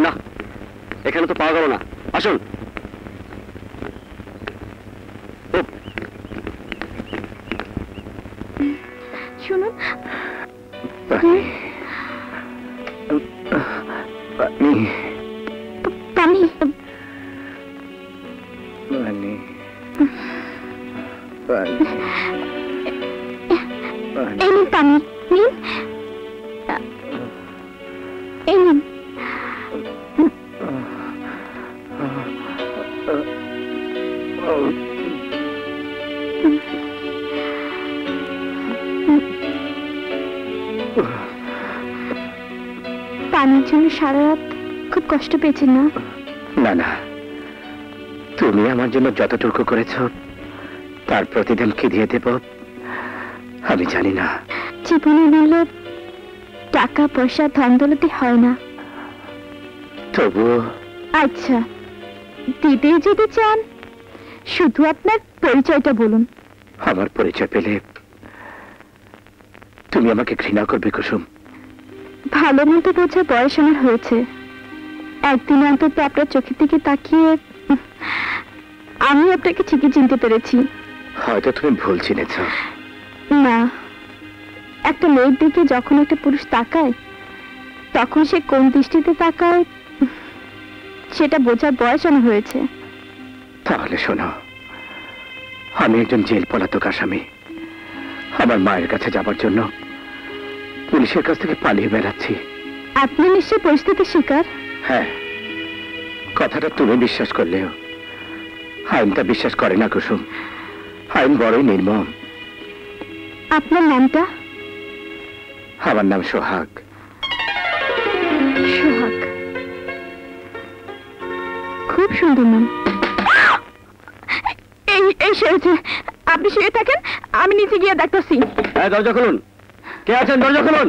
না, এখানে তো পাওয়া গেল না। আসুন। শুনুন, পানি পানি পানি পানি পানি এই নিন পানি, নিন, এই নিন। পানির জন্য সারা রাত খুব কষ্ট পেয়েছেন না? না না, তুমি আমার জন্য যতটুকু করেছ তার প্রতিদান কি দিয়ে দেব আমি জানি না। জীবনে মূল্য টাকা পয়সা ধন দৌলতে হয় না। তবুও আচ্ছা, দিতে যদি চান শুধু আপনার পরিচয়টা বলুন। আমার পরিচয় পেলে তুমি আমাকে ঘৃণা করবে কুসুম। ভালো মতো বোঝা বয়স আমার হয়েছে। একদিন অন্তত আপনার চোখের দিকে তাকিয়ে আমি আপনাকে ঠিকই চিনতে পেরেছি। হয়তো তুমি ভুল চিনেছ। না, একটা মেয়ের দিকে যখন একটা পুরুষ তাকায় তখন সে কোন দৃষ্টিতে তাকায় সেটা বোঝার বয়স আমার হয়েছে। তাহলে শোনো, আমি একজন জেল পলাতক আসামি। আমার মায়ের কাছে যাবার জন্য পুলিশের কাছ থেকে পালিয়ে বেড়াচ্ছি। আপনি নিশ্চয় পরিস্থিতির শিকার? হ্যাঁ, কথাটা তুমি বিশ্বাস করলেও আইনটা বিশ্বাস করে না কুসুম। আইন বড়ই নির্মম। আপনার নামটা? আমার নাম সোহাগ। সোহাগ, খুব সুন্দর নাম। এই সেরেছে, আপনি শুয়ে থাকেন, আমি নিচে গিয়ে দেখতেছি। দরজা খুলুন। কে আছেন? দরজা খুলুন।